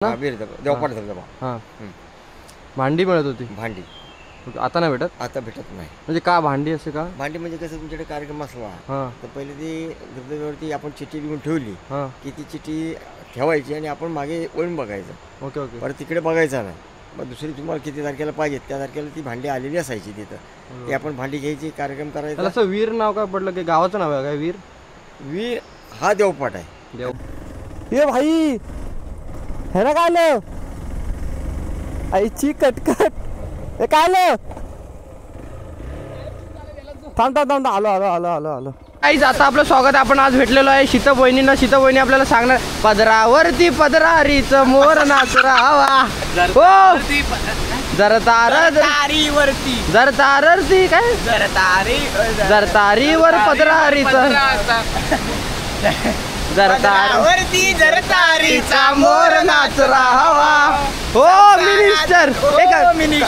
ना देवपाट धबधबा. हां भांडी मिळत होती. भांडी आता नाही भेटत. आता भेटत नाही. म्हणजे का भांडी असे का? भांडी म्हणजे कसं तुमच्याकडे कार्यक्रम असला हां तर पहिले ती धबधब्यावरती आपण चिठ्ठी लिहून ठेवली हां की ती चिठ्ठी ठेवायची आणि आपण मागे वळून बघायचं. Okay okay. परत तिकडे बघायचं नाही. मग दुसरी तुम्हाला किती तारखेला पाहिजे त्या तारखेला ती भांडी आलेली असायची तिथं. ती आपण भांडी घ्यायची कार्यक्रम करायचा. त्याला असं वीर नाव काय पडलं की गावाचं नाव आहे काय? वीर वीर हा देवपाट आहे. देव ये भाई हे ना काय आलं आईची कटकट हे काय आलं. थांब थांब थांब आलो आलो आलो आलो आलो. काहीच आता आपलं स्वागत. आपण आज भेटलेलो आहे शीता बहिणींना. शीता बहिणी आपल्याला सांगणार पदरावरती पदरारीच मोर नाचरावा हो जर तारीवरती जर तारती काय जर तारीवर पदरारीच जर तारावरती जर तारीचा मोर नाचरावा हो मिनिस्टर.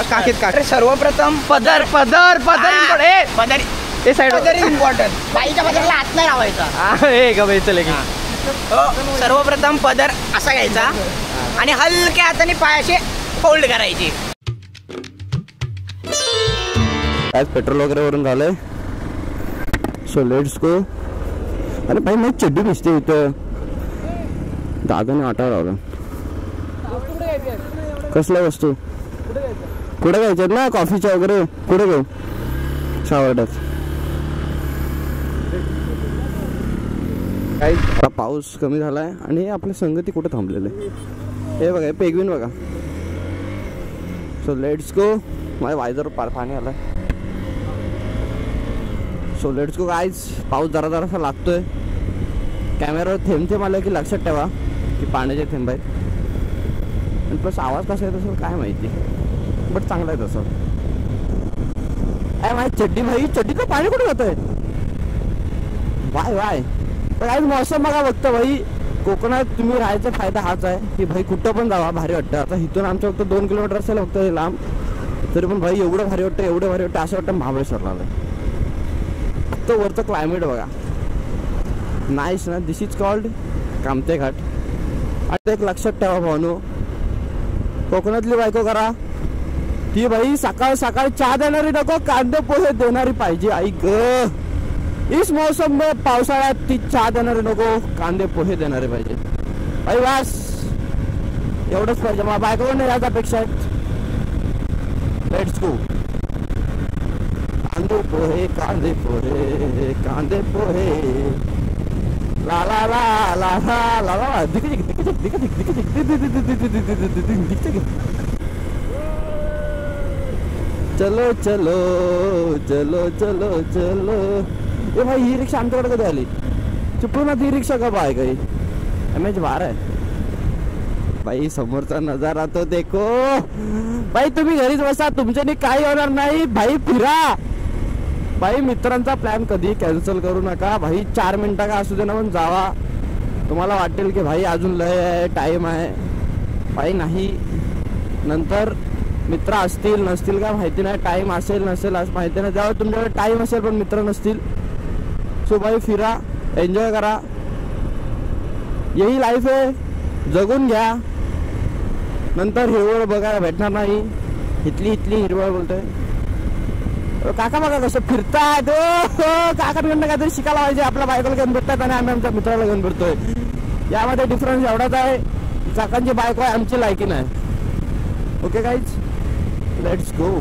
काकीत काकी सर्वप्रथम पदर पदर पदर पदर हे साईड इम्पॉर्टंट. बाईच्या पदराला हात नाही लावायचा. हे का बाई चले की सर्वप्रथम पदर असा घ्यायचा आणि हलक्या हाताने पायाचे फोल्ड करायचे. आज पेट्रोल वगैरे वरून झालंय. So let's go. अरे भाई मी चड्डी दिसते इथं. दादाने आटा लावला. कसल्या वस्तू कुठे घ्यायच्यात ना कॉफीच्या वगैरे कुठे घेऊ सावर्ड्यात. काही पाऊस कमी झालाय आणि आपले संगती कुठे थांबलेले हे बघा. पेगविन बघा. So let's go. माझ्या वायजर पाणी आलाय. So let's go guys. पाऊस जरा जरासा लागतोय. कॅमेरावर थेंब थेंब आलं की लक्षात ठेवा की पाण्याचे थेंब आहेत. आणि प्लस आवाज कसा येत असेल काय माहिती बट चांगला आहे तसं. काय माहिती चड्डी भाई चड्डीचं पाणी कुठे जातंय वाय वाय. तर काय मौसम बघा बघतं भाई. कोकणात तुम्ही राहायचा फायदा हाच आहे की भाई कुठं पण जावा भारी वाटतं. आता इथून आमच्या फक्त 2 किलोमीटर असेल फक्त लांब तरी पण भाई एवढं भारी वाटतं एवढं भारी वाटतं असं वाटतं महाबळेश्वरला आलं. फक्त वरचं क्लायमेट बघा नाईस ना. दिस इज कॉल्ड कामते घाट. आणि एक लक्षात ठेवा भावनो कोकणातली बायको करा ती भाई सकाळ सकाळ चहा देणारी नको कांदे पोहे देणारी पाहिजे. आई ग इस मौसम में पावसाळ्यात ती चहा देणारी नको कांदे पोहे देणारे पाहिजे. आई वास एवढंच पाहिजे मला बायको नाही याच अपेक्षा आहेत. Let's go. कांदे पोहे कांदे पोहे कांदे पोहे ला ला ला ला ला ला ला दिक दिक दिक दिक दिक दिक दिक दिक. चलो चलो चलो चलो चलो. ए भाई ही रिक्षा आमच्याकडे कधी आली चुकून ही रिक्षा कब आहे काही एमएच 12 आहे भाई. समोरचा नजारा तो देखो भाई. तुम्ही घरीच बसा तुमच्यानी काही होणार नाही भाई. फिरा भाई. मित्रांचा प्लॅन कधी कॅन्सल करू नका भाई. 4 मिनिटं का असू दे ना पण जावा. तुम्हाला वाटेल की भाई अजून लय आहे टाइम आहे भाई. नाही नंतर मित्र असतील नसतील का माहिती नाही. टाइम असेल नसेल असं माहिती नाही. जेव्हा तुमच्याकडे टाइम असेल पण मित्र नसतील सो भाई फिरा एन्जॉय करा. यही लाईफ आहे जगून घ्या. नंतर हिरवळ बघायला भेटणार नाही. इथली हिरवळ बोलतोय. काका बघा कसं फिरतायत. काकांकडनं काहीतरी शिकायला पाहिजे. आपल्या बायकोला घेऊन भेटतात आणि आम्ही आमच्या मित्राला घेऊन भेटतोय. यामध्ये डिफरन्स एवढाच आहे काकांची बायको आहे आमची लायकी नाही. Okay guys let's go.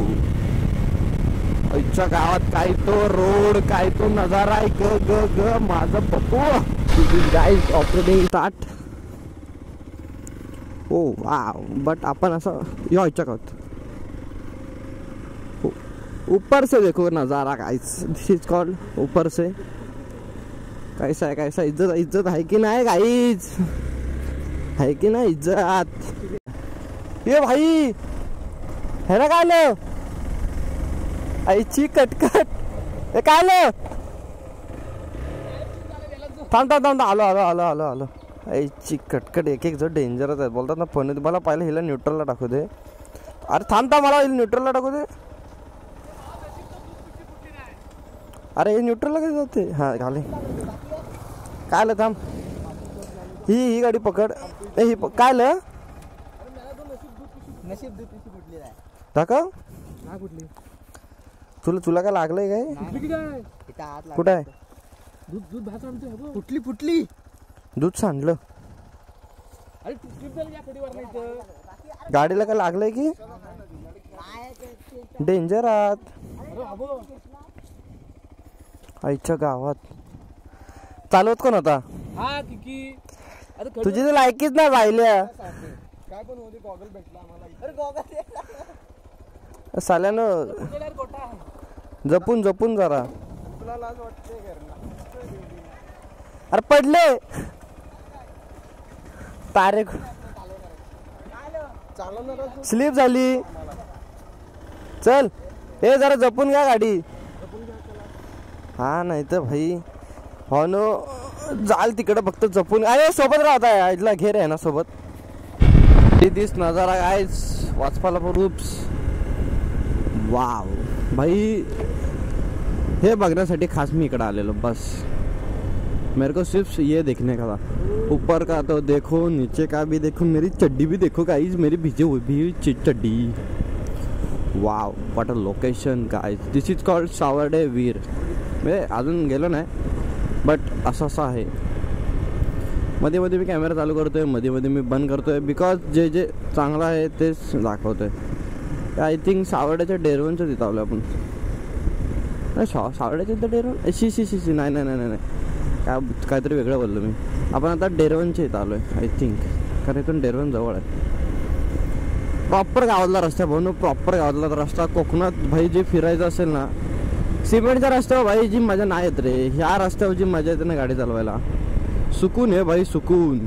आमच्या गावात काय तो रोड काय तो नजारा आहे ग ग ग माझं Pappu. Guys operating start. Oh wow. But आपण असं या इच्छा करतो ऊपर से देखो नजारा गाइस. दिस इज कॉल्ड ऊपर से. कैसा है कैसा. इज्जत इज्जत है कि नहीं गाइस है कि नहीं इज्जत. ये भाई है ना काय आलं आईची कटकट हे काय आलं. थांब थांब थांब आलो आलो आलो आलो आलो. आईची कटकट एक एक जण डेंजरच आहे बोलतात ना फोन. मला पहिलं हिला न्यूट्रलला टाकू दे. अरे थांब थांब मला न्यूट्रलला टाकू दे. अरे न्यूट्रलला काय जाते. हां घाले काय आलं थांब. ही गाडी पकड. ही काय आलं नशीब दूध पिशवी फुटली आहे. टाका नाही कुठली तुला काय लागलंय काय काय इथं हात लागला. कुठं आहे दूध दूध भात आणतोय फुटली फुटली. दूध सांडलं अरे ट्रिप झाली या कधीवर नाही इथं. गाडीला काय लागलंय की डेंजर आहात अरे बाबू आईच्या गावात. चालवत कोण होता हा किकी. अरे तुझी तर लायकीच नाही राहिल्या काय पण होते गॉगल भेटला आम्हाला. अरे गोगा साल्यानं गोटा जपून जपून जरा. तुला लाज वाटते अरे पडले तारे चालवणार स्लिप झाली. चल हे जरा जपून घ्या गाडी. हा नाही तर भाई हो नो जाल तिकडं फक्त जपून. अरे सोबत राहता इथला घेर आहे ना सोबत. दिस नजारा गाइस वाचपाला रूप्स. वाव भाई हे बघण्यासाठी खास मी इकडे आलेलो बस. मेरे को सिर्फ ये देखने का था. ऊपर का तो देखो नीचे का भी देखो मेरी चड्डी भी देखो गाइस मेरी भिजी हुई भी चड्डी. Wow what a location guys. This is called Savarde वीर. मी अजून गेलो नाही बट असं आहे. मध्ये मध्ये मी कॅमेरा चालू करतोय मध्ये मध्ये मी बंद करतोय बिकॉज जे जे चांगलं आहे तेच दाखवतोय. आय थिंक सावर्ड्याच्या डेरवनचं तिथं आलो आपण. नाही सावर्ड्याच्या इथं डेरवन शी नाही नाही नाही नाही काहीतरी वेगळं बोललो मी. आपण आता डेरवनच्या इथं आलो आहे आय थिंक कारण इथून डेरवन जवळ आहे. प्रॉपर गावातला रस्ता भाऊ प्रॉपर गावातला रस्ता. कोकणात भाई जे फिरायचं असेल ना सिमेंटच्या रस्त्यावर भाई जी मजा नाही येत रे. ह्या रस्त्यावर जी मजा येते ना गाडी चालवायला सुकून आहे भाई सुकून.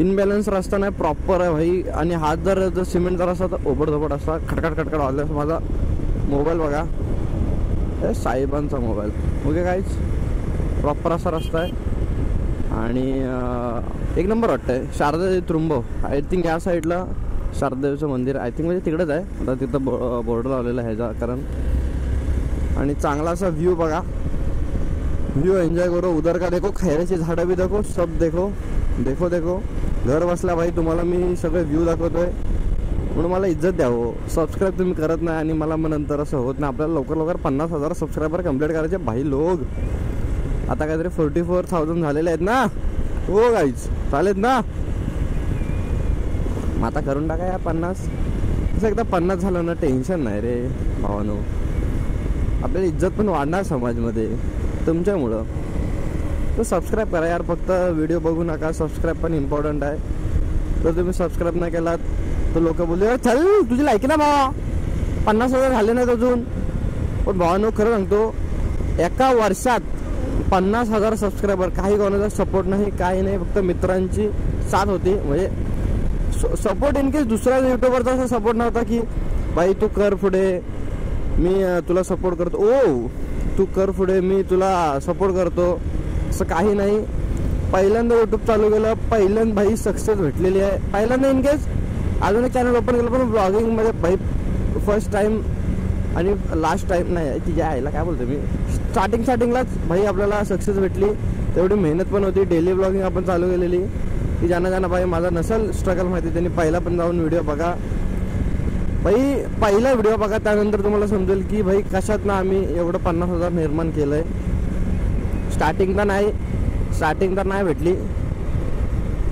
इनबॅलन्स रस्ता नाही प्रॉपर आहे भाई. आणि हात जर सिमेंटचा रस्ता तर ओबडधोबड असता खटखट खटखट वाजला. माझा मोबाईल बघा हे साहेबांचा मोबाईल. ओके काहीच प्रॉपर असा रस्ता आहे आणि एक नंबर वाटतंय. शारदा त्रुंब आय थिंक या साईडला शारदेवचं मंदिर आय थिंक म्हणजे तिकडेच आहे. आता तिथं बोर्ड लावलेलं आहे ह्याचा कारण. आणि चांगला असा व्ह्यू बघा. व्ह्यू एन्जॉय करो. उधर का देखो खैऱ्याची झाडं बी देखो सब देखो देखो देखो. घर बसल्या भाई तुम्हाला मी सगळे व्ह्यू दाखवतोय म्हणून मला इज्जत द्यावं. सबस्क्राईब तुम्ही करत नाही आणि मला मग नंतर असं होत नाही. आपल्याला लवकर लवकर 50,000 सबस्क्रायबर कंप्लीट करायचे भाई लोक. आता काहीतरी 44,000 झालेले आहेत ना हो गाईज चालेत ना. मग आता करून टाका या 50. असं एकदा 50 झालं ना टेन्शन नाही रे भावानो. आपल्याला इज्जत पण वाढणार समाजमध्ये तुमच्यामुळं. तर सबस्क्राईब करा यार. फक्त व्हिडिओ बघू नका. सबस्क्राईब पण इम्पॉर्टंट आहे. जर तुम्ही सबस्क्राईब नाही केलात तर लोक बोलले चल तुझी लायकी ना भावा 50,000 झाले नाहीत अजून. पण भावानो खरं सांगतो एका वर्षात 50,000 सबस्क्रायबर. काही कोणाचा सपोर्ट नाही काही नाही फक्त मित्रांची साथ होती. म्हणजे सपोर्ट इन केस दुसऱ्या युट्यूबरचा असा सपोर्ट नव्हता की भाई तू कर पुढे मी तुला सपोर्ट करतो. ओ तू कर पुढे मी तुला सपोर्ट करतो असं काही नाही. पहिल्यांदा यूट्यूब चालू केलं पहिल्यांदा भाई सक्सेस भेटलेली आहे. पहिल्यांदा इन केस अजून एक चॅनल ओपन केलं पण ब्लॉगिंगमध्ये भाई फर्स्ट टाइम आणि लास्ट टाइम नाही तिच्या आईला काय बोलतो मी. स्टार्टिंगलाच भाई आपल्याला सक्सेस भेटली. तेवढी मेहनत पण होती. डेली ब्लॉगिंग आपण चालू केलेली की ज्यांना भाई माझा नसेल स्ट्रगल माहिती त्यांनी पहिला पण जाऊन व्हिडिओ बघा भाई. पहिला व्हिडिओ बघा त्यानंतर तुम्हाला समजेल की भाई कशात ना आम्ही एवढं 50,000 निर्माण केलं आहे. स्टार्टिंग तर नाही भेटली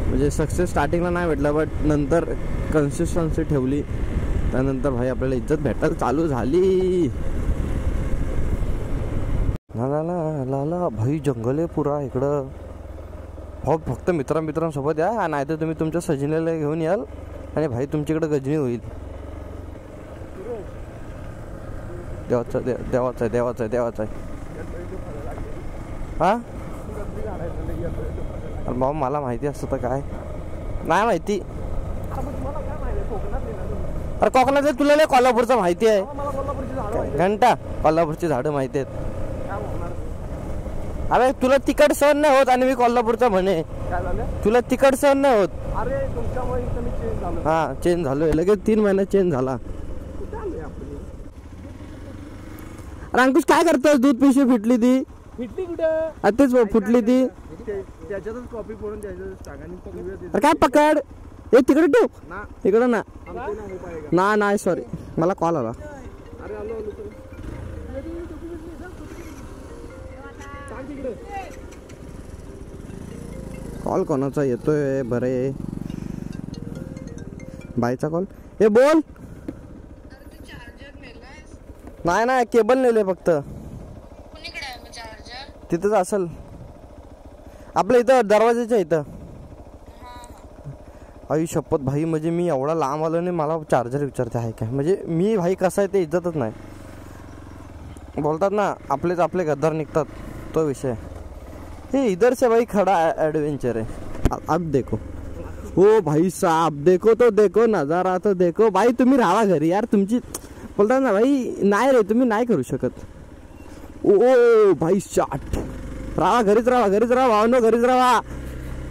म्हणजे सक्सेस स्टार्टिंगला नाही भेटला बट नंतर कन्सिस्टन्सी ठेवली त्यानंतर भाई आपल्याला इज्जत भेटायला चालू झाली. ला भाई जंगल आहे पुरा इकडं. हो फक्त मित्रांसोबत या नाही तर तुम्ही तुमच्या सजनीला घेऊन याल आणि भाई तुमच्याकडे गजनी होईल. देवाचा आहे हा भाऊ मला माहिती असतं तर काय नाही माहिती. अरे कोकणाचं तुला नाही कोल्हापूरचं माहिती आहे घंटा. कोल्हापूरची झाडं माहिती आहेत. अरे तुला तिकट सहन नाही होत आणि मी कोल्हापूरचा म्हणे तुला तिकट सहन नाही होत. हा चेंज झालोय लगेच 3 महिन्यात चेंज झाला. अरे अंकुश काय करतोय. दूध पिशवी फुटली ती तेच फुटली ती. त्याच्यातच कॉपी करून काय पकड ए तिकडे ठेव इकडं ना नाही सॉरी मला कॉल आला. कॉल कोणाचा येतोय बरे बाईचा कॉल. ए बोल. नाही केबल नेले फक्त. तिथंच असेल आपल्या इथं दरवाजाच्या इथं. आई शपथ भाई म्हणजे मी एवढा लांब आलो नाही मला चार्जर विचारते आहे काय. म्हणजे मी भाई कसा आहे ते इज्जतच नाही. बोलतात ना आपले गद्दार निघतात तो विषय. हे इधर से भाई खड़ा एडवेंचर है. अब देखो ओ भाई साहब देखो तो देखो नजारा तो देखो. भाई तुम्ही राहा घरी यार. तुमची बोलतात ना भाई नाही रे तुम्ही नाही करू शकत. ओ भाई शाट राहा घरीच राहा भावनो घरीच राहा.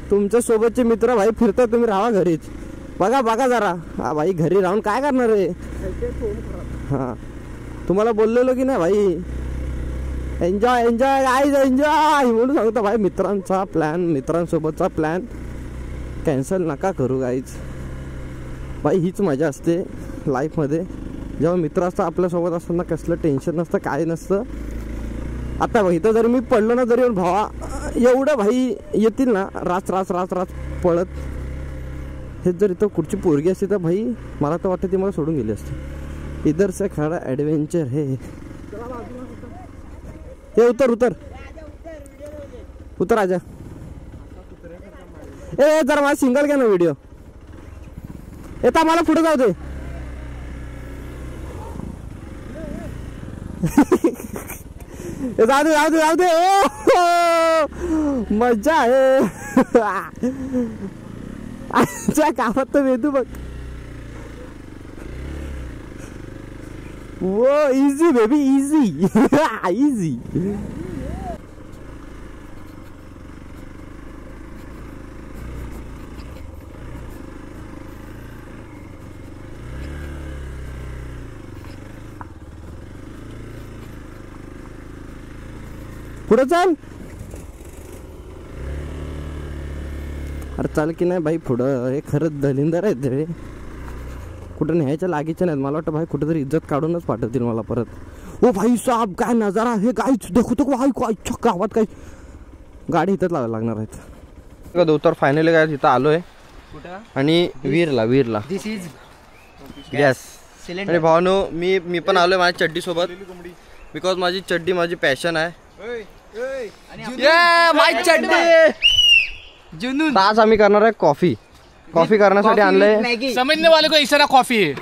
तुमच्या सोबतचे मित्र भाई फिरतात तुम्ही राहा घरीच. बघा जरा हा भाई घरी राहून काय करणार रे. हां तुम्हाला बोललेलो की नाही भाई एन्जॉय गाईज एन्जॉय म्हणून सांगतो भाई. मित्रांसोबतचा प्लॅन कॅन्सल नका करू गाईज. भाई हीच मजा असते लाईफमध्ये जेव्हा मित्र असतं आपल्यासोबत असताना. कसलं टेन्शन नसतं काय नसतं. आता भाई इथं जरी मी पडलो ना जरी भावा एवढं भाई येतील ना राच पळत. हे जर इथं कुठची पोरगी असते तर भाई मला तर वाटतं ती मला सोडून गेली असते. इधर से खड़ा ॲडव्हेंचर हे उतर आजा. ए जरा मला सिंगल घ्या ना व्हिडिओ. येता मला पुढे जाऊ दे. जाऊ दे मजा आहे. आजच्या कामात तर वेदू बघ. वो इझी बेबी इझी. पुढे चाल. अरे चाल की नाही भाई पुढं. हे खरंच दलिंदर आहेत रे. कुठं न्यायच्या लागीच्या नाहीत. मला वाटतं भाई कुठेतरी इज्जत काढूनच पाठवतील मला परत. ओ भाई साहब काय नजारा हे गाईच देखो तो भाई काय गावात काय. गाडी इथंच लावायला लागणार आहेत. दोतर फायनली काय तिथं आलोय आणि वीरला दिस इज यस. आणि भावानो मी पण आलोय माझ्या चड्डी सोबत. बिकॉज माझी चड्डी माझी पॅशन आहे. माझी चड्डी जुनून. आज आम्ही करणार आहे कॉफी करण्यासाठी आणलंय. समजने वाले को इशारा कॉफी आहे.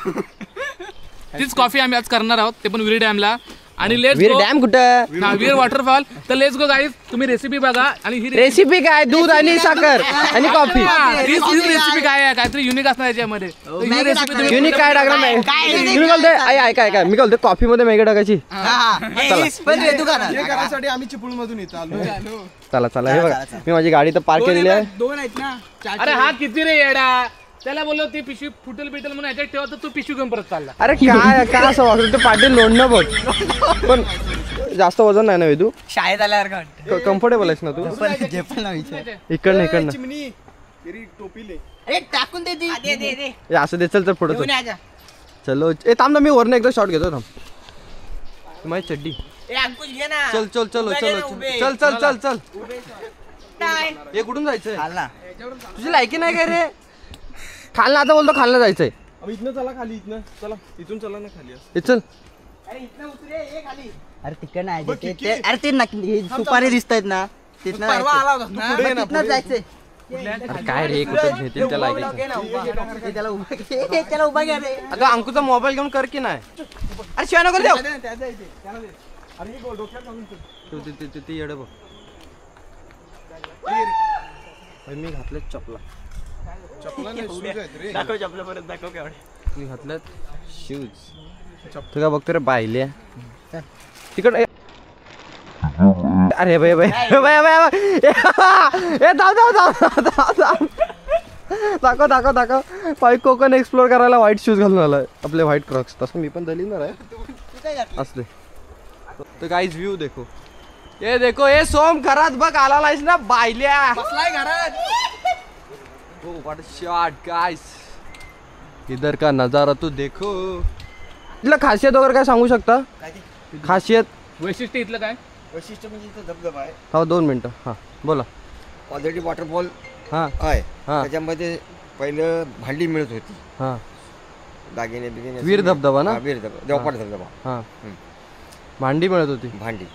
तीच कॉफी आम्ही आज करणार आहोत ते पण विरी डॅमला. आणि वीर डॅम कुठं वीर वॉटरफॉल. तर लेट्स गो गाईज. तुम्ही रेसिपी बघा. आणि ही रेसिपी काय दूध आणि साखर आणि कॉफी. रेसिपी काय आहे काहीतरी युनिक असणार याच्यामध्ये. युनिक काय टाकणार नाही. मी बोलतोय ऐका मी बोलतोय कॉफी मध्ये मॅगी टाकायची. आम्ही चिपळूणमधून येतो. चला हे बघा मी माझी गाडी तर पार्क केलेली आहे. 2 आहेत ना. अरे हा किती रे येडा. त्याला बोललो ती पिशवी फुटेल म्हणून याच्यात ठेवा तर तू पिशवी घेऊन परत चालला. अरे काय असं वाटतं ते पाटील लोणनं बघ. पण जास्त वजन नाही ना वेदू. शाळेत आल्यावर कम्फर्टेबल आहेस ना तू. इकडनं टाकून दे. असं दे. चल पुढे चलो. ए थांब ना मी वरनं एकदा शॉट घेतो. थांब माझी चड्डी. चल हे कुठून जायचंय. तुझी लायकी नाही काय रे. खालना आता बोलतो खालना जायचंय. इथनं चला खाली. इथून चला ना खाली. चल अरे तिकडे नाही. अरे ते सुपारी दिसत आहेत ना तिथनं जायचंय. अरे काय रे कुठं घेतील त्याला. त्याला उभा घ्या रे. अगं अंकुचा मोबाईल घेऊन कर की नाही. अरे शिवाय नको देऊ. येड बघ मी घातले चपला. मी घातल्यात शूज. तू काय बघतो रे बायल्या तिकडे. अरे बाय दाखव पाय कोकण एक्सप्लोर करायला व्हाईट शूज घालून आलाय. आपले व्हाईट क्रॉक्स. तसं मी पण दलिंदर आहे असले. तर गाईज व्ह्यू देखो. ये देखो हे सोम घरात बघ आला नाहीस ना बायल्या. देखो व्हाट शॉट गाइस, इधर का नजारा तो देखो. इथलं खासियत वगैरे काय सांगू शकता? काय ते खासियत वैशिष्ट्य इथलं काय? वैशिष्ट्य म्हणजे इथं धबधबा आहे, हो 2 मिनिटं. हां बोला. ऑलरेडी वॉटरफॉल हां आहे. हां त्याच्यामध्ये पहिलं भांडी मिळत होती, हां दागिने बिगिने. वीर धबधबा ना? वीर धबधबा, देवपाट धबधबा. हां भांडी मिळत होती, भांडी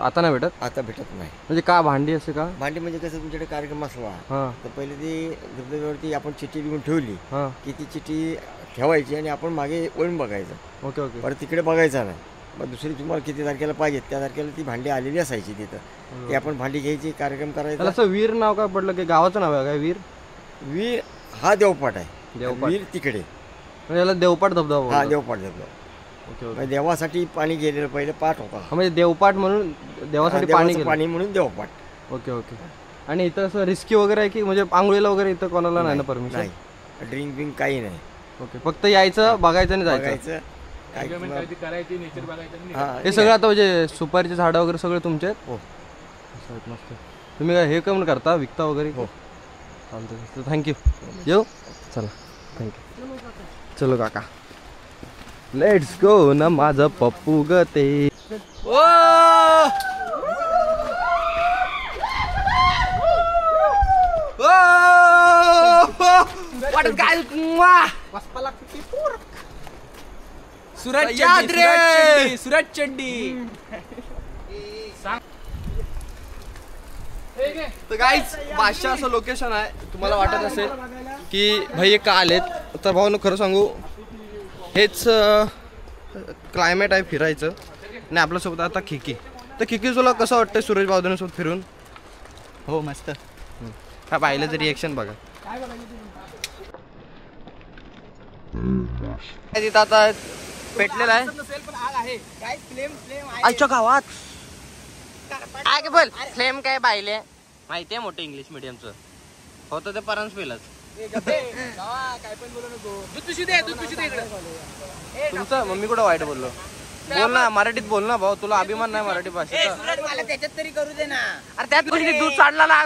आता नाही भेटत. आता भेटत नाही. म्हणजे का भांडी असे का? भांडी म्हणजे कसं, तुमच्याकडे कार्यक्रम असला हां तर पहिले ती धबधब्यावरती आपण चिठ्ठी लिहून ठेवली हां की ती चिठ्ठी ठेवायची आणि आपण मागे वळून बघायचं, ओके ओके. परत तिकडे बघायचं नाही. मग दुसरी तुम्हाला किती तारखेला पाहिजे त्या तारखेला ती भांडी आलेली असायची तिथं, ती आपण भांडी घ्यायची, कार्यक्रम त्याला करायचा. असं वीर नाव काय पडलं की गावाचं नाव आहे काय वीर? वीर हा देवपाट आहे, देवपाट. वीर तिकडे. म्हणजे याला देवपाट धबधबा हा बोलतात. देवपाट धबधबा. Okay okay. म्हणजे देवासाठी पाणी गेलेलं पहिलं पाठ होता, हा, म्हणजे देवपाट म्हणून देवासाठी पाणी देवाचं गेलं. पाणी म्हणून देवपाट. Okay okay. आणि इथं असं रिस्की वगैरे आहे की म्हणजे आंघोळीला वगैरे इथं कोणाला नाही ना परमिशन? नाही, ड्रिंक बिंक काही नाही. ओके, फक्त यायचं बघायचं आणि जायचं. बघायचं काय Enjoyment करायची, करायची, नेचर बघायचं आणि हा, हे सगळं आता म्हणजे सुपारीचे झाडं वगैरे सगळे तुमचे आहेत? हो. असं आहेत, मस्त. तुम्ही काय हे कम करता, विकता वगैरे? हो. चालतं. थँक्यू. येऊ चला, थँक्यू. चलो काका, लेट्स गो ना माझं पप्पू ग ते. सुरज चड्डी. तर गाईच बादशाह असं लोकेशन आहे. तुम्हाला वाटत असेल की भाई हे का आलेत, तर भाऊ खरं सांगू हेच क्लायमेट आहे फिरायचं. आणि आपल्यासोबत आता खिकी. तर खिकी तुला कसं वाटतं सूरज बावधनासोबत फिरून? हो मस्त. काय पाहिलं रिएक्शन बघा. तिथं आता पेटलेला आहे आजच्या गावात. काय बोल फ्लेम काय पाहिले माहितीये, मोठं इंग्लिश मिडियमचं होतं ते परन्स पेलच. तुमचं मम्मी कुठं वाईट बोललो? बोल ना मराठीत बोल ना भाऊ, तुला अभिमान नाही मराठी भाषेचा? मला त्याच्यात तरी करू दे ना. अरे त्यात कोणी दूध चालला ना.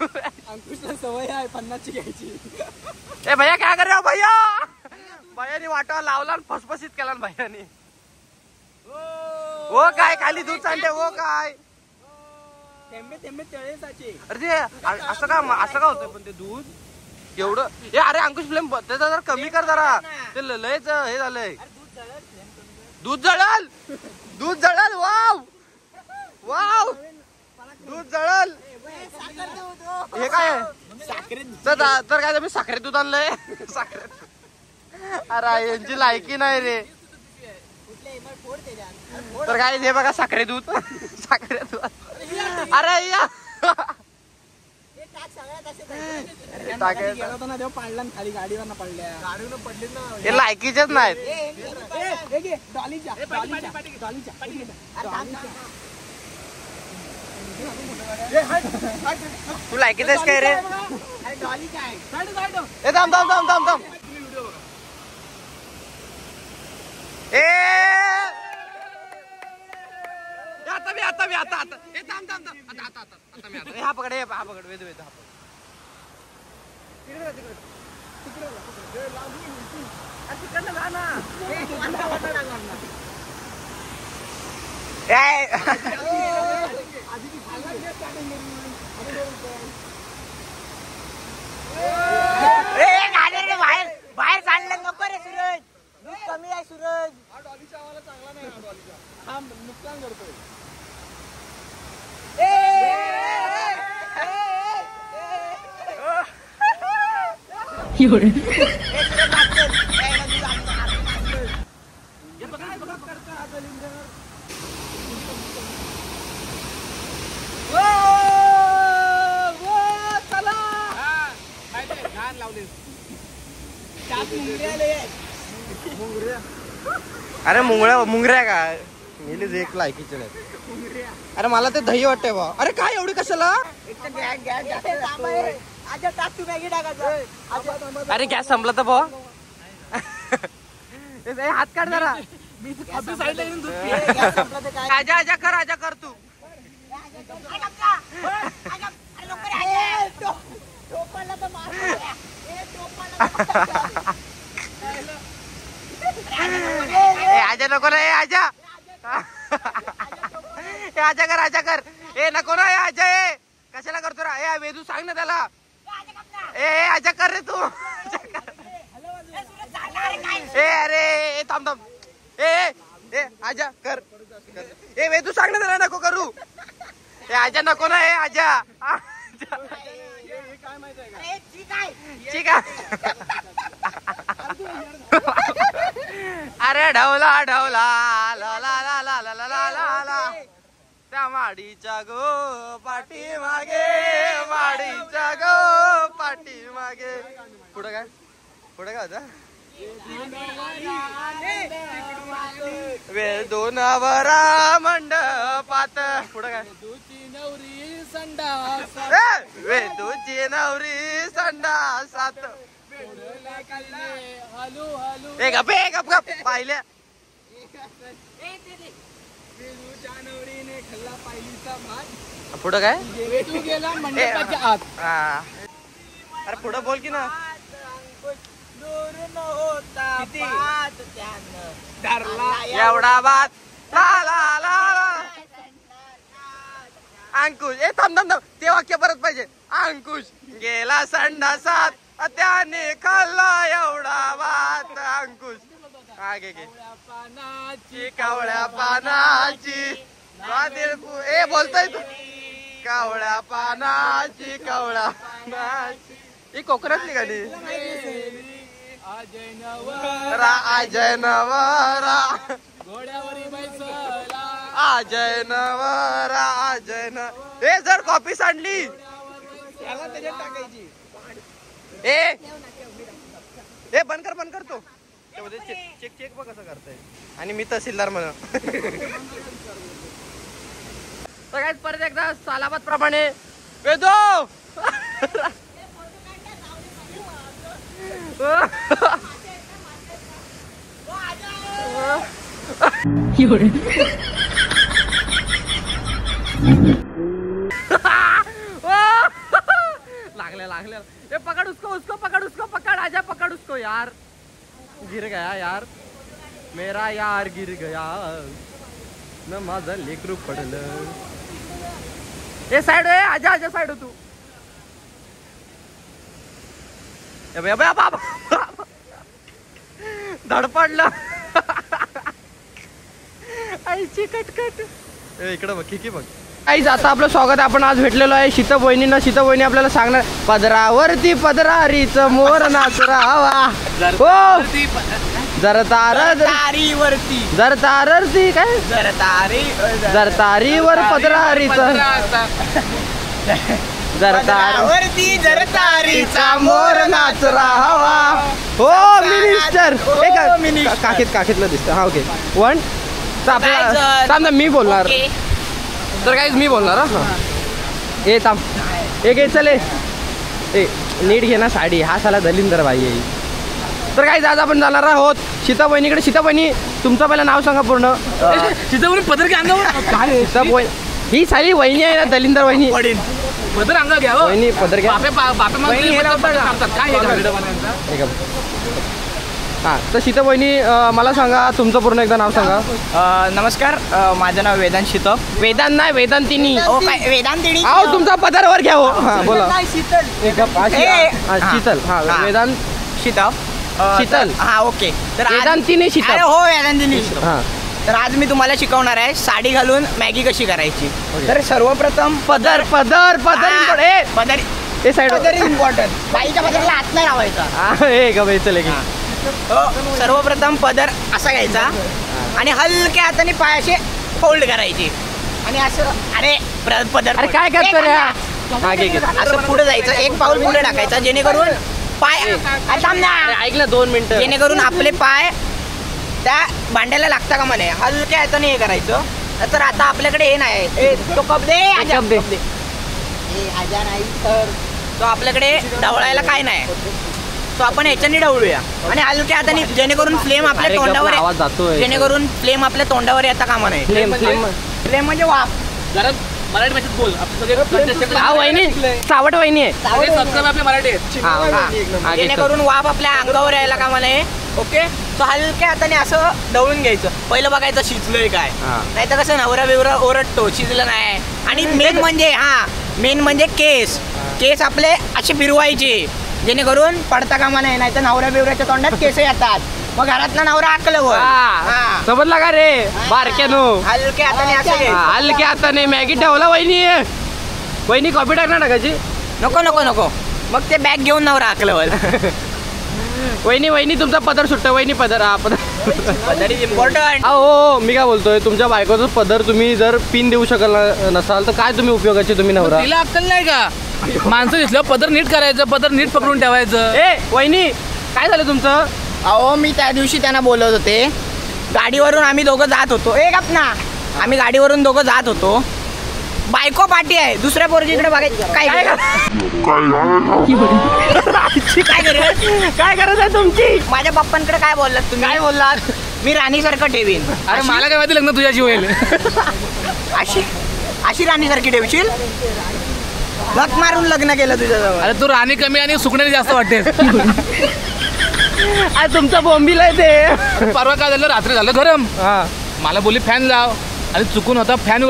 अंकुशला सवय आहे 50ची घ्यायची. ए भैया काय कर रहे हो भैया? भैयानी वाटावा लावला आणि फसफसीत केला ना भैयानी. हो काय खाली दूध सांडते हो काय? थेंबे थेंबे तळे साचे. अरे ते असं का होतंय पण ते दूध एवढं? ए अरे अंकुश फ्लेम त्याचा जरा कमी कर जरा, ते लयच हे झालंय. दूध जळल, दूध जळल. वाव वाव, दूध जळल. हे काय तर काय मी साखरेत दूध आणलंय? साखरेत? अरे यांची लायकी नाही रे. तर काय हे बघा साखरे दूध, साखरे दूध. अरे या पाडला खाली गाडीवर पडल्या, गाडीवर पडली ना. हे लायकीचेच नाहीत. तू लायकीच आहेस काय रे? ए थांब थांब थांब थांब थांब. ए आता मी आता ए थांब थांब थांब आता मी आता. हा पकड, हा पकड, वेद वेद. बाहेर बाहेर चाललं नको रे सूरज, दूध कमी आहे सूरज. डॉलीचा आवाज चांगला नाही, हा डॉलीचा हा नुकसान करतोय. अरे मुंगऱ्या काय मेलीच एक लायकीचे नाही. अरे मला ते दही वाटतंय बा. अरे काय एवढी कशाला? अरे गॅस संपला तर भाऊ. हात काढ जरा. आजा कर तू. आजा नको ना, आजा आजा कर ए नको ना, आजा ए कशाला करतो रा? ए वेदू सांग ना त्याला, ए आजा कर रे तू. ए अरे थांब थांब, ए आजा कर. ए वेदू सांग ना त्याला नको करू. ए आजा नको ना, ए आजा ठीक आहे. अरे ढवला ढवला ला ला ला ला ला ला ला ला त्या माडीच्या गो पाठी मागे, माडीच्या गो पाठी मागे. पुढे काय होता? वेळ दोन वरा मंडपात. पुढे काय? वेदूची नवरी संडासात. ए गप पाहिल्या. पुढं काय? अरे पुढं बोल की ना. एवढा बात ला ला ला अंकुश. ए थांब थांब थांब, ते वाक्य परत पाहिजे. अंकुश गेला संडासात, त्याने खाल्ला एवढा भात. अंकुश गे कावळ्या पानाची ए बोलतोय तू. कावळ्या पानाची कावळ्या पानाची ही कोकणातली गाडी. अजय नवरा अजय नवरा अजय न. ए जर कॉपी सांडली त्याला त्याच्यात टाकायची. ए बंद कर तो. चेक बघ कसं करताय. आणि मी तहसीलदार म्हणून. तर काय परत एकदा सालाबाद प्रमाणे वेदो लागले. ए पकड़ उसको पकड़ आजा, पकड़ उसको यार. गिर गया यार मेरा यार, गिर गया न माझं लेकरू पडलं. ए साइड आहे, आजा साइड हो तू. धडपडलं. आईची कटकट. इकडं बघ की बघ. आईच आता आपलं स्वागत. आपण आज भेटलेलो आहे शीतप वहिनींना. शीतप वहिनी आपल्याला सांगणार पदरावरती पदरारीच मोर नाचरावा. हो जरतारती काय जरतारीवर पदरारीच जरतारीचा मोर नाचरावा. हो मिनिस्टर काकीतलं दिसतं. हा ओके वन. आपल्याला मी बोलणार तर काहीच मी बोलणार. हा ए थांब एक चले. ए नीट घे ना साडी. हा साला दलिंदर बाई आहे. तर काही आज आपण जाणार आहोत शीतप वहिनीकडे. शीतप वहिनी तुमचं पहिलं नाव सांगा पूर्ण. शीतप वहिनी पदर घ्या अंगावर. शीतप वहिनी ही साली वहिनी आहे ना, दलिंदर वहिनी. पदर अंगावर घ्या. वहिनी पदर घ्या. हा तर शीतप वहिनी मला सांगा तुमचं पूर्ण एकदा नाव सांगा. नमस्कार, माझं नाव वेदांत शीतप. वेदांत नाही वेदांतिनी. वेदांतिनी. अहो तुमचा पदरवर घ्या हो. हा बोला. शीतल. शीतल. हा वेदांत शीतप. शीतल. हा ओके. तर वेदांतिनी शीतल. हो वेदांतिनी. हा तर आज मी तुम्हाला शिकवणार आहे साडी घालून मॅगी कशी करायची. तर सर्वप्रथम पदर पदर पदर पदर हे साईड इम्पॉर्टंट. बाईच्या पदरला हात नाही लावायचा. हे का बाई चले. सर्वप्रथम पदर असा घ्यायचा आणि हलक्या हाताने पाय असे फोल्ड करायचे आणि असं अरे पदर. अरे काय करतो रे. असं पुढे जायचं, एक पाऊल पुढे टाकायचा जेणेकरून पाय ऐक ना 2 मिनिटं. जेणेकरून आपले पाय त्या भांड्याला लागता का म्हणे. हलक्या हाताने हे करायचं. तर आता आपल्याकडे हे नाही. तो कप दे. आजा नाही तर तो आपल्याकडे ढवळायला काय नाही. तो आपण ह्याच्याने ढवळूया आणि हलक्या हाताने जेणेकरून फ्लेम आपल्या तोंडावर जेणेकरून फ्लेम आपल्या तोंडावर येता कामा नाही. फ्लेम म्हणजे वाफ. जरा मराठी भाषेत बोल आपले सगळे contestant हा वहिनी सावट वहिनी आहे. सगळे subscribe आपले मराठी आहेत. हा, हा. हा, घे. जेणेकरून वाफ आपल्या अंगावर यायला कामा नये. ओके, तो हलक्या हाताने असं ढवळून घ्यायचं. पहिलं बघायचं शिजलंय काय, हा. नाही तर कसं नवरा बिवरा ओरडतो शिजलं नाही. आणि मेन म्हणजे केस आपले असे फिरवायचे जेणेकरून पडता कामा नाही, नाही तर नवऱ्या बिवऱ्याच्या तोंडात केस येतात. मग घरातला नवरा आकलवर. हा. समजला का रे बारक्यानो. हलक्या हाताने असं घ्यायचं. हलक्या हाताने मॅगी ठेवला वहिनी कॉपी टाकणार टाकायची. नको मग ते बॅग घेऊन नवरा आकलवर. वहिनी तुमचा पदर सुट्टा. वहिनी पदर. हा पदर इम्पॉर्टंट. हो मी काय बोलतोय, तुमच्या बायकोचं पदर तुम्ही जर पिन देऊ शकल नसाल तर काय तुम्ही उपयोगाचे तुम्ही नवरा. तिला अक्कल नाही का? माणसं दिसलं पदर नीट करायचं, पदर नीट पकडून ठेवायचं. ए वहिनी काय झालं तुमचं. अहो मी त्या दिवशी त्यांना बोलत होते, गाडीवरून आम्ही दोघं जात होतो. आम्ही गाडीवरून दोघं जात होतो. बायको पाठी आहे, दुसऱ्या पोरजीकडे बघायचं. काय गरज आहे तुमची. माझ्या पप्पांकडे काय बोललात तुम्ही? काय बोललात. मी राणीसारखं ठेवीन. अरे मला काय माहिती लग्न तुझ्याशी होईल. अशी राणीसारखी ठेवशील. लक मारून लग्न केलं तुझ्याजवळ. अरे तू राणी कमी आणि सुकण्याची जास्त वाटते. अरे तुमचा बॉम्बिल आहे ते. परवा काय झालं, रात्री झालं गरम. हा मला बोलली फॅन लाव, आणि चुकून होता फॅन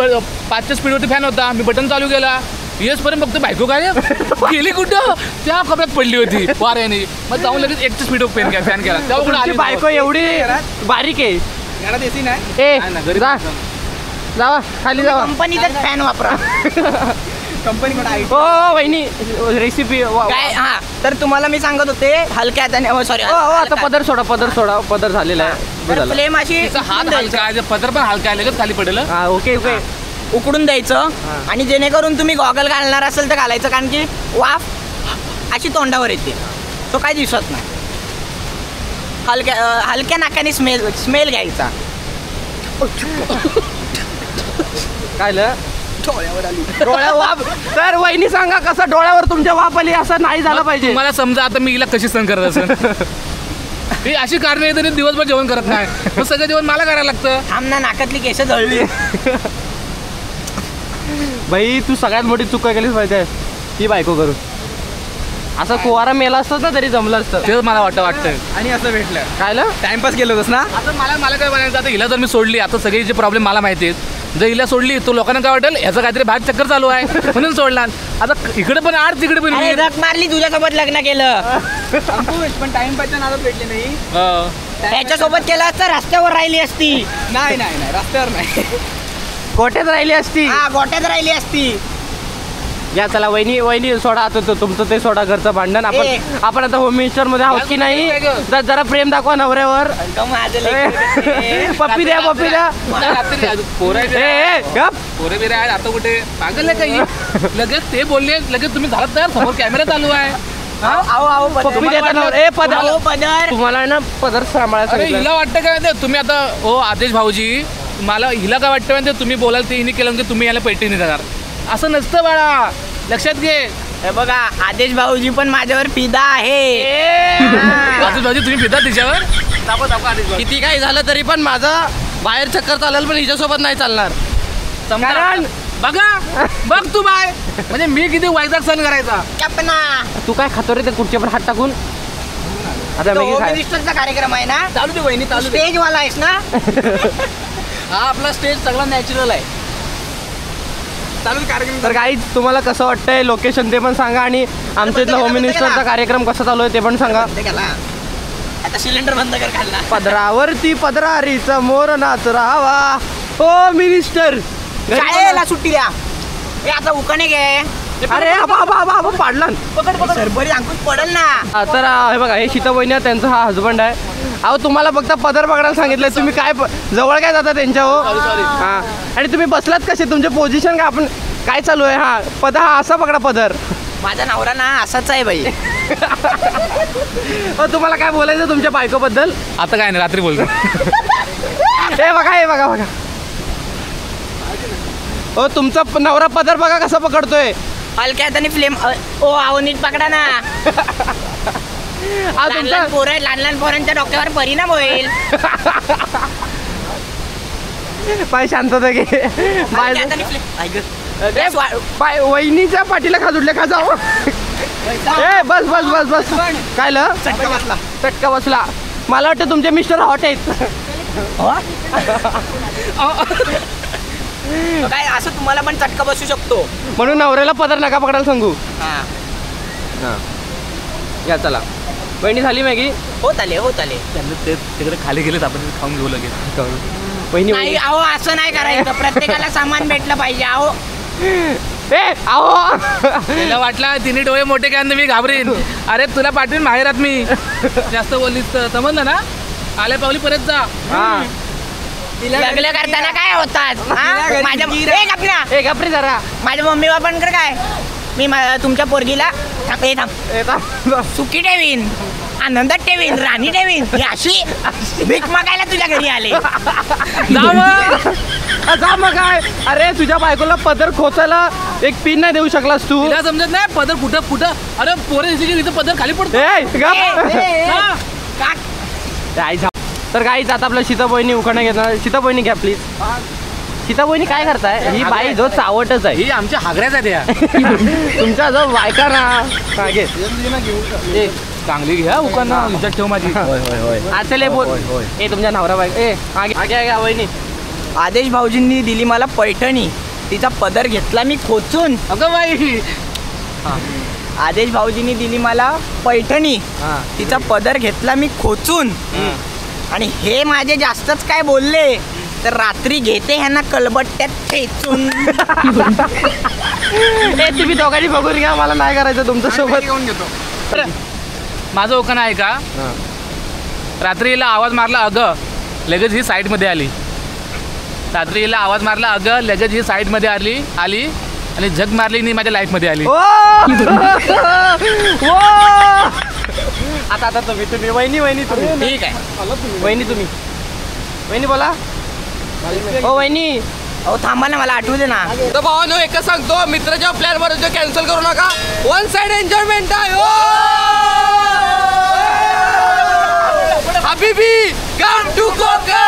5च्या स्पीडवरती फॅन होता. मी बटन चालू केला, येसपर्यंत बघतो बायको काय गेली कुठं, त्या कपड्यात पडली होती वाऱ्याने. मग जाऊन लगेच 1च्या स्पीड फॅन केला. तेव्हा कुठं आली बायको एवढी बारीक आहे. घरात एसी नाही. ए जावा खाली जावा. कंपनीचाच फॅन वापरा. हो वहिनी रेसिपी काय. हा तर तुम्हाला मी सांगत होते हलक्या हाताने. सॉरी आता पदर सोडा. पदर झालेला आहे. फ्लेम अशी तिचा हात हलका आहे, पदर पण हलका आहे, लगेच खाली पडेल. हा ओके उकडून द्यायचं. आणि जेणेकरून तुम्ही गॉगल घालणार असेल तर घालायचं, कारण की वाफ अशी तोंडावर येते, तो काही दिसत नाही. हलक्या नाकाने स्मेल घ्यायचा. काय डोळ्या वाफ. तर वहिनी सांगा कसं डोळ्यावर तुमच्या वाफ आली असं नाही झालं पाहिजे. मला समजा आता मी हिला कशी सहन करत असेल. ही अशी कारणे येते, दिवसभर जेवण करत नाही, मग सगळं जेवण मला करायला लागतं. थांब ना, नाकातली केस जळली. बाई तू सगळ्यात मोठी चूक काय केलीच पाहिजे ती बायको करून. असं कुवारा मेला असतं ना तरी जमलं असतं. तेच मला वाटतं. आणि असं भेटलं काय टाइमपास केलं होतंस ना. आता मला काय म्हणायचं, आता हिला जर मी सोडली, आता सगळे जे प्रॉब्लेम मला माहिती आहेत, जर हिला सोडली तर लोकांना काय वाटेल, ह्याचं काहीतरी बाहेर चक्कर चालू आहे म्हणून सोडला. आता इकडे पण आड तिकडे पण झक मारली, तुझ्यासोबत लग्न केलं पण टाइमपासच्या नादात भेटली नाही. त्याच्यासोबत केलं असतं रस्त्यावर राहिली असती. नाही रस्त्यावर नाही, गोट्यात राहिली असती. हा गोट्यात राहिली असती. या चला वहिनी सोडा. आता तुमचं ते सोडा घरचं भांडण. आपण आता होम मिनिस्टर मध्ये आहोत की नाही. जरा प्रेम दाखवा नवऱ्यावर. पप्पी द्या. पोरे बिरे आहेत आता कुठे पागल आहे काही. लगेच ते बोलले, लगेच तुम्ही झालात तयार, समोर कॅमेरा चालू आहे. पप्पी देता पदर. तुम्हाला ना पदर सांभाळायचं. अरे हिला वाटतं काय माहिती, तुम्ही आता ओ आदेश भाऊजी, मला हिला काय वाटतं माहिती, तुम्ही बोलाल ते हिने केलं म्हणजे तुम्ही याला पेटी नाही देणार. असं नसतं बाळा, लक्षात घे. हे बघा आदेश भाऊजी पण माझ्यावर फिदा आहे. आदेश भाऊजी तुम्ही फिदा तिच्यावर. दाखव आदेश भाऊ. किती काही झालं तरी पण माझं बाहेर चक्कर चालेल, पण हिच्यासोबत नाही चालणार. कारण बघ तू बाय, म्हणजे मी किती वाईट सहन करायचा. कपना तू काय खातो रे ते कुठच्या हात टाकून. आता होम मिनिस्टरचा कार्यक्रम आहे ना, चालू दे वहिनी, चालू दे. स्टेज वाला आहेस ना. हा आपला स्टेज सगळा नॅचरल आहे. तर काही तुम्हाला कसं वाटतंय लोकेशन ते पण सांगा, आणि आमच्या इथला होम मिनिस्टरचा कार्यक्रम कसा चालू आहे ते पण सांगा. आता सिलेंडर बंद कर खाल्ला. पदरावरती पदरारीचा मोर नाच राहावा हो मिनिस्टर. शाळेला सुट्टी द्या. हे आता उकाणे घे. अरे बाबा पाडला. सरभरी अंकुश पडल ना. तर हे बघा, हे शीता वहिनी त्यांचा हा हजबंड आहे. अहो तुम्हाला फक्त पदर पकडायला सांगितलंय, तुम्ही काय जवळ काय जाता त्यांच्या. हो हा, आणि तुम्ही बसलात कसे, तुमचे पोझिशन काय, आपण काय चालू आहे. हा असा पकडा पदर. माझा नवरा ना असाच आहे बाई. तुम्हाला काय बोलायचं तुमच्या बायकोबद्दल. आता काय नाही, रात्री बोलतो. हे बघा हो तुमचा नवरा पदर बघा कसा पकडतोय. हलक्या हाताने फ्लेम. ओ आहो नीट पकडा ना. लहान पोरांच्या डोक्यावर परिणाम होईल. पाय शांतता घे. वहिनीच्या पाठीला खाजुडल्या खा जाऊ ए बस बस बस बस काय ल चटका बसला मला वाटतं तुमचे मिस्टर हॉट आहेत काय असं तुम्हाला पण चटका बसू शकतो म्हणून नवऱ्याला पदर नका पकडायला सांगू हा या चला वहिनी झाली मॅगी होत आले त्यांना ते तिकडे खाली गेलेत आपण खाऊन घेऊ लगेच वहिनी नाही अहो असं नाही करायचं प्रत्येकाला सामान भेटलं पाहिजे अहो ए आहो त्याला वाटला तिने डोळे मोठे काय मी घाबरीन अरे तुला पाठवीन माहेरात मी जास्त बोललीस तर समजलं ना आल्या पावली परत जा लग्न करताना काय होतात माझ्या ए गपरे जरा माझ्या मम्मी बाबांकडे काय मी तुमच्या पोरगीला सुखी ठेवीन आनंदात ठेवीन राणी ठेवीन ही अशी भीक मागायला तुझ्या घरी आले जा मग काय अरे तुझ्या बायकोला पदर खोचायला एक पिन नाही देऊ शकलास तू तिला समजत नाही पदर कुठं अरे पोरे इथं पदर खाली पडतो तर काहीच आता आपलं सीताबोईनी उखाणा घेणार सीताबोईनी घ्या प्लीज सीताबोईनी काय करताय ही बाई जो चावटच आहे ही आमच्या हागऱ्याच आहेत या तुमचा जो बायका ना घे चांगली घ्या उकांना विचार ठेव माझी असेल बोल ए तुमच्या नवरा बायका ए आगे वहिनी आदेश भाऊजींनी दिली मला पैठणी तिचा पदर घेतला मी खोचून अगं बाई आदेश भाऊजींनी दिली मला पैठणी तिचा पदर घेतला मी खोचून आणि हे माझे जास्तच काय बोलले तर रात्री घेते ह्यांना कलबट्ट्यात ठेचून ए तुम्ही दोघांनी बघून घ्या मला नाही करायचं तुमच्या सोबत घेऊन घेतो माझं ओकान आहे का रात्रीला आवाज मारला अगं लगेच ही साईडमध्ये आली रात्रीला आवाज मारला अगं लगेच ही साईडमध्ये आली आणि झग मारली नाही माझ्या लाईफमध्ये आली आता तुम्ही वहिनी तुम्ही ठीक आहे वहिनी बोला ओ वहिनी अहो थांबा ना मला आठवू दे ना तर भावानो एकच सांगतो मित्राच्या प्लॅन वर कॅन्सल करू नका वन साइड एन्जॉयमेंट आहे हबीबी कम टू कोकण